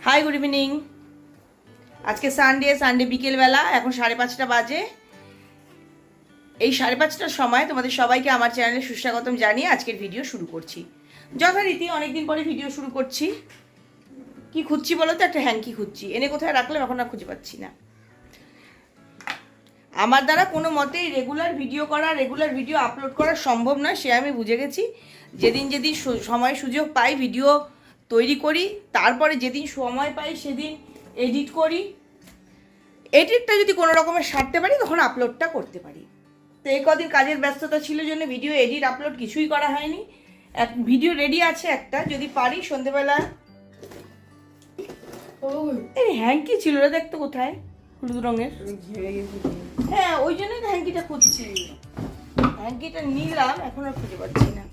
Hi good evening. আজকে Sunday বিকেলবেলা, এখন 5:30 বাজে। এই 5:30টার সময় তোমাদের সবাইকে আমার চ্যানেলে সুস্বাগতম জানিয়ে আজকের ভিডিও শুরু করছি। যথারীতি অনেকদিন পরে ভিডিও শুরু করছি। কি খুঁজছি বলো তো? একটা হ্যাঙ্কি খুঁজছি, এনে কোথায় রাখলাম এখন আর খুঁজে পাচ্ছি না। আমার দ্বারা কোনো মতেই রেগুলার ভিডিও আপলোড করা সম্ভব নয়, সে আমি বুঝে গেছি। যেদিন সময় সুযোগ পাই ভিডিও তৈরি করি, তারপরে যেদিন সময় পাই সেদিন এডিট করি। এডিটটা যদি কোনো রকমের সারতে পারি তখন আপলোডটা করতে পারি। তো এই কদিন কাজের ব্যস্ততা ছিল জন্য ভিডিও এডিট আপলোড কিছুই করা হয়নি। এক ভিডিও রেডি আছে একটা, যদি পারি সন্ধেবেলা। এই হ্যাঙ্কি ছিল রে, দেখতো কোথায়? হলুদ রঙের। হ্যাঁ, ওই জন্যই তো হ্যাঙ্কিটা খুঁজছি। হ্যাঙ্কিটা নিলাম, এখন আর খুঁজে পাচ্ছি না।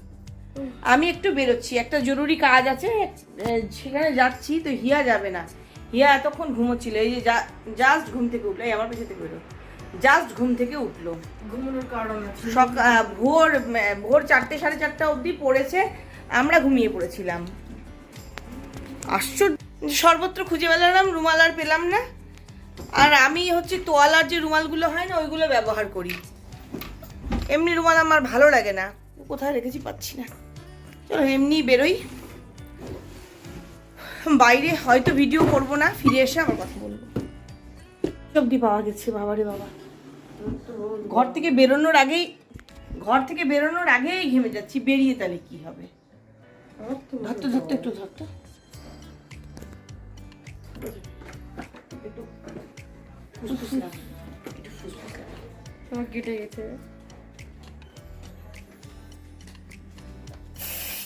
আমি একটু বেরোচ্ছি, একটা জরুরি কাজ আছে, সেখানে যাচ্ছি। তো হিয়া যাবে না, হিয়া এতক্ষণ ঘুমোচ্ছিল। এই যে জাস্ট ঘুম থেকে উঠলো, এই আমার পেছনে থেকে বেরো, জাস্ট ঘুম থেকে উঠলো। ঘুমানোর কারণ আছে, ভোর 4টে 4:30 অবধি পড়েছে, আমরা ঘুমিয়ে পড়েছিলাম। আশ্চর্য, সর্বত্র খুঁজে বেড়ালাম, রুমাল আর পেলাম না। আর আমি হচ্ছে তোয়ালার যে রুমালগুলো হয় না, ওইগুলো ব্যবহার করি। এমনি রুমাল আমার ভালো লাগে না, কোথায় রেখেছি পাচ্ছি না। চলো এমনি বেরোই, বাইরে হয়তো ভিডিও করব না, ফিরে এসে আবার কথা বলবো। সবজি পাওয়া গেছে, বাবারে বাবা। ঘর থেকে বেরোনোর আগেই ঘেমে যাচ্ছি। বেরিয়ে তাহলে কি হবে? ধরতো একটু ধরতো। তোমার কেটে গেছে,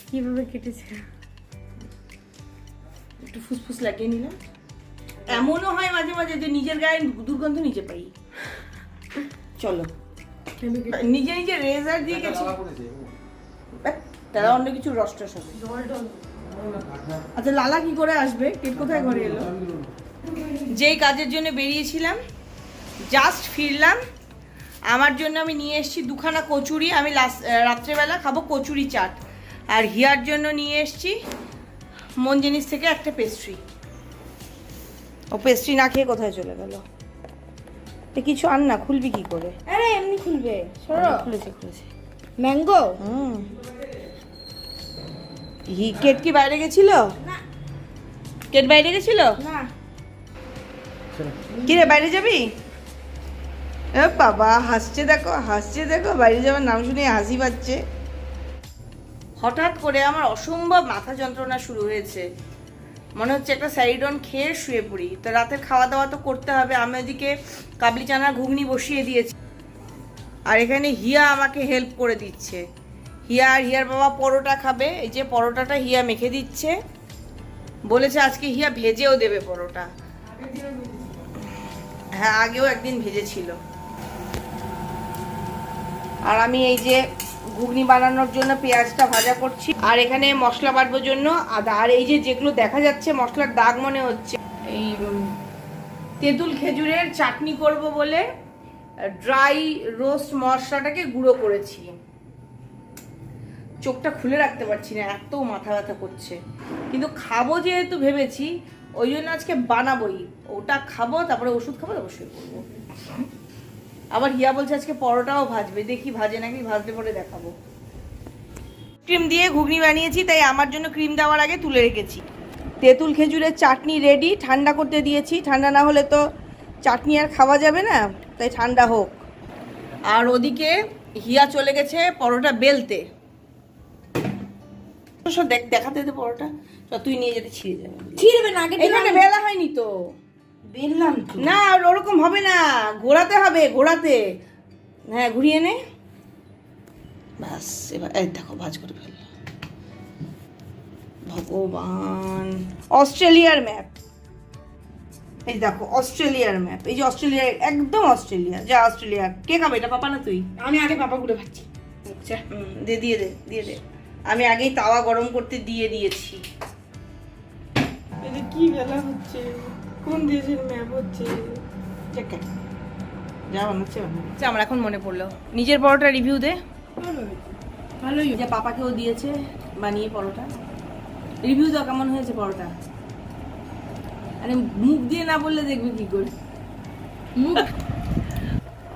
কিভাবে কেটেছে? একটু ফুসফুস লাগিয়ে নিলাম। এমনও হয় মাঝে মাঝে যে নিজের গায়ে দুর্গন্ধ নিজে পাই। চলো, নিজে রেজার দিয়ে গেছি, তারা অন্য কিছু রস টস হবে। আচ্ছা, লালা কি করে আসবে? কেট কোথায় ঘরে এলো? যেই কাজের জন্য বেরিয়েছিলাম, জাস্ট ফিরলাম। আমার জন্য আমি নিয়ে এসেছি 2খানা কচুরি। আমি রাত্রেবেলা খাবো কচুরি চাট। আর হিয়ার জন্য নিয়ে এসেছি মন জিনিস থেকে একটা পেস্ট্রি। ও পেস্ট্রি না খেয়ে কোথায় চলে গেল? কিছু আন না, খুলবি কি করে? আরে এমনি খুলবে, সরো। খুলেছে ম্যাঙ্গো। কেট কি বাইরে গেছিল? না, কেট বাইরে গেছিল না। কি রে, বাইরে যাবি? এ বাবা, হাসছে দেখো, বাইরে যাওয়ার নাম শুনে হাসি পাচ্ছে। হঠাৎ করে আমার অসম্ভব মাথা যন্ত্রণা শুরু হয়েছে। মনে হচ্ছে একটা স্যারিডন খেয়ে শুয়ে পড়ি। তো রাতের খাওয়া দাওয়া তো করতে হবে। আমি ওদিকে কাবলি চানার ঘুগনি বসিয়ে দিয়েছি, আর এখানে হিয়া আমাকে হেল্প করে দিচ্ছে। হিয়া আর হিয়ার বাবা পরোটা খাবে। এই যে পরোটাটা হিয়া মেখে দিচ্ছে, বলেছে আজকে হিয়া ভেজেও দেবে পরোটা। হ্যাঁ, আগেও একদিন ভেজেছিল। আর আমি এই যে ঘুগনি বানানোর জন্য পেঁয়াজটা ভাজা করছি, আর এখানে মশলা বাটবার জন্য আদা। আর এই যে যেগুলো দেখা যাচ্ছে মশলার দাগ মনে হচ্ছে, এই তেঁতুল খেজুরের চাটনি করব বলে ড্রাই রোস্ট মশলাটাকে গুঁড়ো করেছি। চোখটা খুলে রাখতে পারছি না, এত মাথা ব্যথা করছে। কিন্তু খাবো যেহেতু ভেবেছি, ওই জন্য আজকে বানাবোই। ওটা খাবো, তারপরে ওষুধ খাবো, অবশ্যই করবো। আবার হিয়া বলছে আজকে পরোটাও ভাজবে, দেখি ভাজে নাকি, ভাজতে পরে দেখাবো। ক্রিম দিয়ে ঘুগনি বানিয়েছি, তাই আমার জন্য ক্রিম দেওয়ার আগে তুলে রেখেছি। তেঁতুল খেজুরের চাটনি রেডি, ঠান্ডা করতে দিয়েছি। ঠান্ডা না হলে তো চাটনি আর খাওয়া যাবে না, তাই ঠান্ডা হোক। আর ওদিকে হিয়া চলে গেছে পরোটা বেলতে। দেখাতে দে পরোটা, তুই নিয়ে যেতে ছিঁড়ে যাবে। ছিড়বে না, আগে এখানে বেলা হয়নি তো। বেললাম তো না, ওরকম হবে না, ঘোরাতে হবে, ঘোরাতে। হ্যাঁ, ঘুরিয়ে নে, ব্যাস। এবার এই দেখো, ভাজ করে ফেল। ভগবান, অস্ট্রেলিয়ার ম্যাপ। এই দেখো অস্ট্রেলিয়ার ম্যাপ, এই যে অস্ট্রেলিয়া, একদম অস্ট্রেলিয়া। যা অস্ট্রেলিয়া। কে খাবে এটা? পাপা না তুই? আমি আগে পাপা গুলো খাচ্ছি। আচ্ছা, দিয়ে দে। আমি আগেই তাওয়া গরম করতে দিয়ে দিয়েছি। এটা কি বেলা হচ্ছে? কোন দেশের ম্যাপ হচ্ছে? যা বানাচ্ছে। আমার এখন মনে পড়লো, নিজের পরোটা রিভিউ দে। ভালোই। যে পাপাকেও দিয়েছে বানিয়ে পরোটা। রিভিউ দাও, কেমন হয়েছে পরোটা? আরে মুখ দিয়ে না বললে দেখবি কি করে? মুখ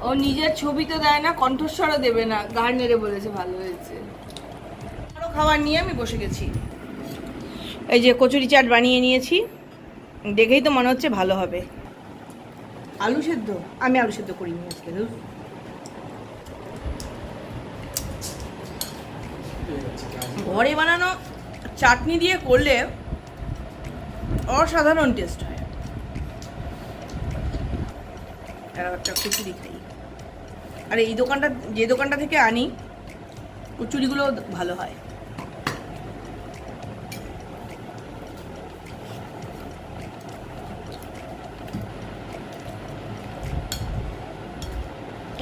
ও নিজের ছবি তো দেয় না, কণ্ঠস্বরও দেবে না, গাড় নেড়ে বলেছে ভালো হয়েছে। আরও খাবার নিয়ে আমি বসে গেছি। এই যে কচুরি চাট বানিয়ে নিয়েছি, দেখেই তো মনে হচ্ছে ভালো হবে। আলু সেদ্ধ, আমি আলু সেদ্ধ করিনি আজকে। ঘরে বানানো চাটনি দিয়ে করলে অসাধারণ টেস্ট হয়। একটা কচুরি খাই। আর এই দোকানটা, যে দোকানটা থেকে আনি, কচুরিগুলো ভালো হয়।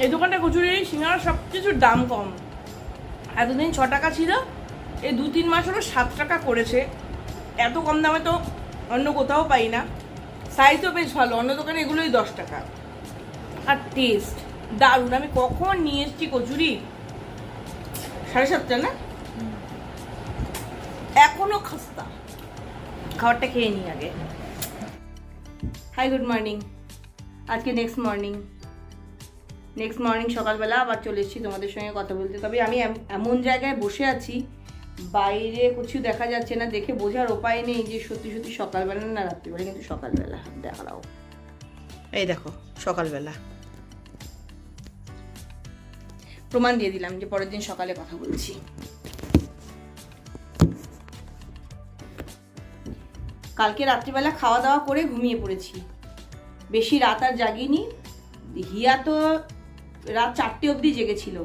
এই দোকানটা কচুরি সিঙ্গারা সব কিছুর দাম কম। এতদিন 6 টাকা ছিল, এই 2-3 মাস হলো 7 টাকা করেছে। এত কম দামে তো অন্য কোথাও পাই না। সাইজও বেশ ভালো, অন্য দোকানে এগুলোই 10 টাকা। আর টেস্ট দারুণ। আমি কখন নিয়ে এসেছি কচুরি, 7:30 না, এখনো খাস্তা। খাবারটা খেয়ে নিই আগে। Hi, good morning. আজকে নেক্সট মর্নিং সকালবেলা আবার চলে এসেছি তোমাদের সঙ্গে কথা বলতে। তবে আমি এমন জায়গায় বসে আছি, বাইরে কিছু দেখা যাচ্ছে না, দেখে বোঝার উপায় নেই যে সত্যি সত্যি সকালবেলা না রাত্রিবেলা। কিন্তু সকালবেলা দেখাও, এই দেখো সকালবেলা। প্রমাণ দিয়ে দিলাম যে পরের দিন সকালে কথা বলছি। কালকে রাত্রিবেলা খাওয়া দাওয়া করে ঘুমিয়ে পড়েছি, বেশি রাত আর জাগিনি। হিয়া তো রাত 4টে অবধি জেগেছিল,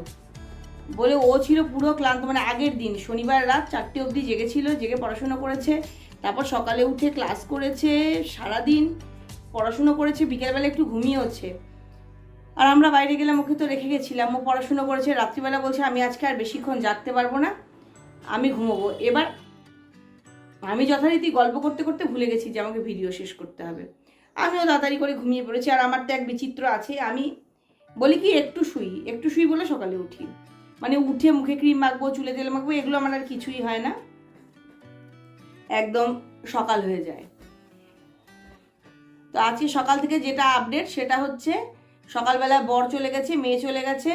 বলে ও ছিল পুরো ক্লান্ত। মানে আগের দিন শনিবার রাত 4টে অবধি জেগেছিল, জেগে পড়াশুনো করেছে। তারপর সকালে উঠে ক্লাস করেছে, সারাদিন পড়াশুনো করেছে, বিকেলবেলা একটু ঘুমিয়েওছে। আর আমরা বাইরে গেলাম, ওকে তো রেখে গেছিলাম। ও পড়াশুনো করেছে, রাত্রিবেলা বলছে আমি আজকে আর বেশিক্ষণ জাগতে পারবো না, আমি ঘুমোবো। এবার আমি যথারীতি গল্প করতে করতে ভুলে গেছি যে আমাকে ভিডিও শেষ করতে হবে। আমিও তাড়াতাড়ি করে ঘুমিয়ে পড়েছি। আর আমার তো এক বিচিত্র আছে, আমি বলি কি একটু শুই বলে সকালে উঠি। মানে উঠে মুখে ক্রিম মাখবো, চুলে তেল মাখবো, এগুলো আমার আর কিছুই হয় না, একদম সকাল হয়ে যায়। তো আজকে সকাল থেকে যেটা আপডেট সেটা হচ্ছে, সকালবেলা বর চলে গেছে, মেয়ে চলে গেছে।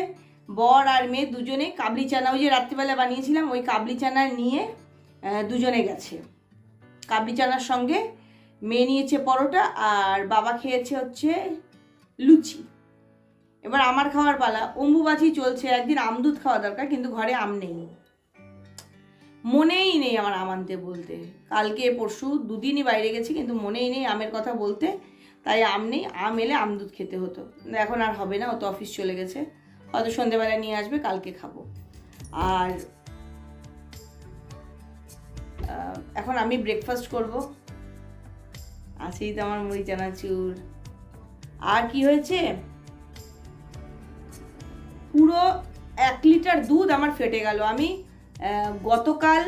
বর আর মেয়ে দুজনে কাবলি চানা, ওই যে রাত্রিবেলা বানিয়েছিলাম ওই কাবলি চানা নিয়ে দুজনে গেছে। কাবলি চানার সঙ্গে মেয়ে নিয়েছে পরোটা, আর বাবা খেয়েছে হচ্ছে লুচি। এবার আমার খাওয়ার পালা। অম্বুবাচি চলছে, একদিন আমদুধ খাওয়া দরকার, কিন্তু ঘরে আম নেই, মনেই নেই আমার আম আনতে বলতে। কালকে পরশু 2 দিনই বাইরে গেছি, কিন্তু মনেই নেই আমের কথা বলতে, তাই আম নেই। আম এলে আমদুধ খেতে হতো, এখন আর হবে না, ও তো অফিস চলে গেছে, হয়তো সন্ধ্যেবেলা নিয়ে আসবে, কালকে খাবো। আর এখন আমি ব্রেকফাস্ট করব। আছেই তো আমার মুড়ি চানাচুর। আর কি হয়েছে, পুরো 1 লিটার দুধ আমার ফেটে গেল। আমি গতকাল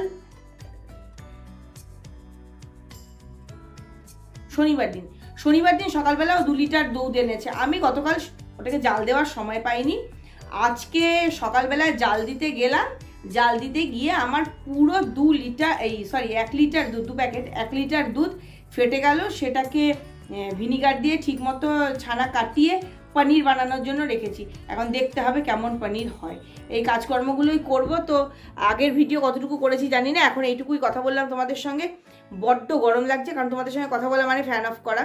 শনিবার দিন সকালবেলাও 2 লিটার দুধ এনেছে। আমি গতকাল ওটাকে জাল দেওয়ার সময় পাইনি। আজকে সকালবেলায় জাল দিতে গেলাম, জাল দিতে গিয়ে আমার পুরো 1 লিটার দুধ, 2 প্যাকেট 1 লিটার দুধ ফেটে গেল। সেটাকে ভিনিগার দিয়ে ঠিকমতো ছানা কাটিয়ে পনির বানানোর জন্য রেখেছি। এখন দেখতে হবে কেমন পনির হয়। এই কাজকর্মগুলোই করব। তো আগের ভিডিও কতটুকু করেছি জানি না, এখন এইটুকুই কথা বললাম তোমাদের সঙ্গে। বড্ড গরম লাগছে, কারণ তোমাদের সঙ্গে কথা বলা মানে ফ্যান অফ করা।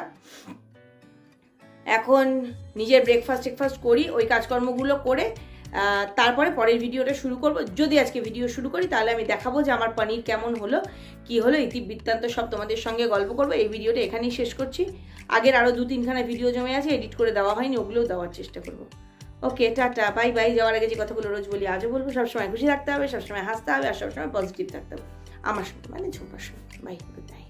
এখন নিজের ব্রেকফাস্ট করি, ওই কাজকর্মগুলো করে তারপরে পরের ভিডিওটা শুরু করব। যদি আজকে ভিডিও শুরু করি তাহলে আমি দেখাবো যে আমার পনির কেমন হলো, কি হলো, ইতিবৃত্তান্ত সব তোমাদের সঙ্গে গল্প করব। এই ভিডিওটা এখানেই শেষ করছি। আগের আরও 2-3খানা ভিডিও জমে আছে, এডিট করে দেওয়া হয়নি, ওগুলোও দেওয়ার চেষ্টা করব। ওকে, টাটা, বাই বাই। যাওয়ার আগে যে কথাগুলো রোজ বলি আজও বলবো, সবসময় খুশি থাকতে হবে, সবসময় হাসতে হবে, আর সবসময় পজিটিভ থাকতে হবে আমার সঙ্গে, মানে ছোপার সঙ্গে। Bye, good night.